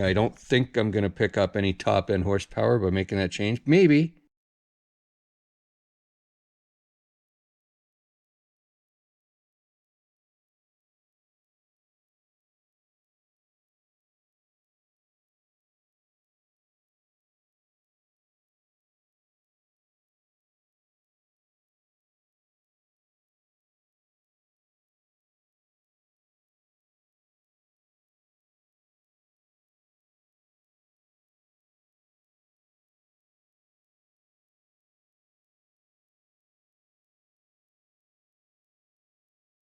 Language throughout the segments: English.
I don't think I'm going to pick up any top end horsepower by making that change. Maybe.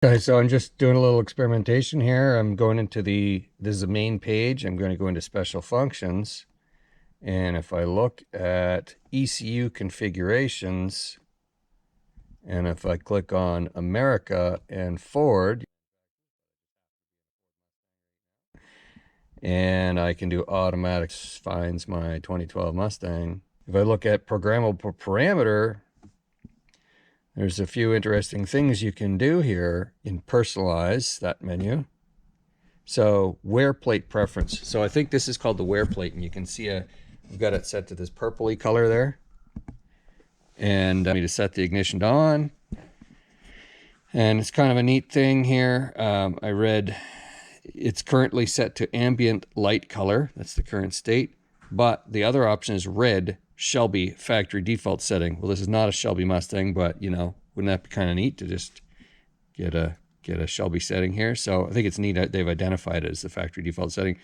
Okay, so I'm just doing a little experimentation here. I'm going into this is the main page. I'm going to go into special functions. And if I look at ECU configurations, and if I click on America and Ford, and I can do automatic, finds my 2012 Mustang. If I look at programmable parameter, there's a few interesting things you can do here in personalize that menu. So wear plate preference. So I think this is called the wear plate, and you can see I've got it set to this purpley color there. And I need to set the ignition to on. And it's kind of a neat thing here. I read it's currently set to ambient light color. That's the current state. But the other option is red Shelby factory default setting. Well, this is not a Shelby Mustang, but you know, wouldn't that be kind of neat to just get a Shelby setting here? So I think it's neat that they've identified it as the factory default setting.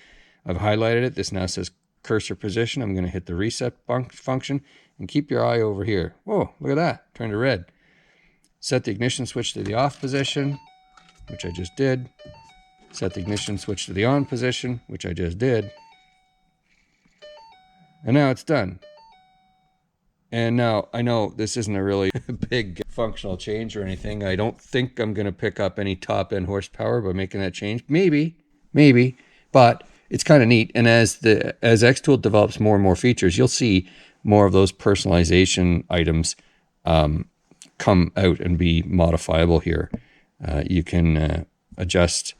I've highlighted it. This now says cursor position. I'm going to hit the reset function and keep your eye over here. Whoa, look at that. Turned to red. Set the ignition switch to the off position, which I just did. Set the ignition switch to the on position, which I just did. And now it's done. And now, I know this isn't a really big functional change or anything. I don't think I'm going to pick up any top-end horsepower by making that change. Maybe, but it's kind of neat. And as XTOOL develops more and more features, you'll see more of those personalization items come out and be modifiable here. You can adjust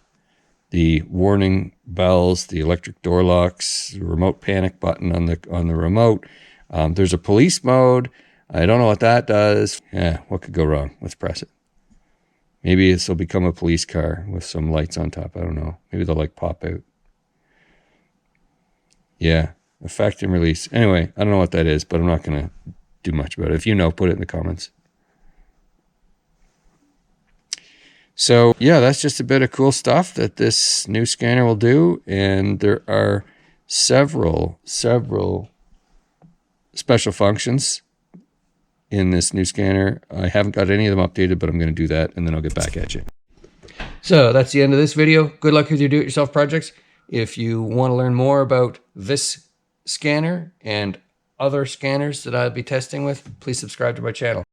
the warning bells, the electric door locks, the remote panic button on the remote. There's a police mode. I don't know what that does. Yeah, what could go wrong? Let's press it. Maybe this will become a police car with some lights on top. I don't know. Maybe they'll like pop out. Yeah, effect and release. Anyway, I don't know what that is, but I'm not going to do much about it. If you know, put it in the comments. So yeah, that's just a bit of cool stuff that this new scanner will do. And there are several special functions in this new scanner. I haven't got any of them updated, but I'm going to do that and then I'll get back at you. So that's the end of this video. Good luck with your do-it-yourself projects. If you want to learn more about this scanner and other scanners that I'll be testing with, please subscribe to my channel.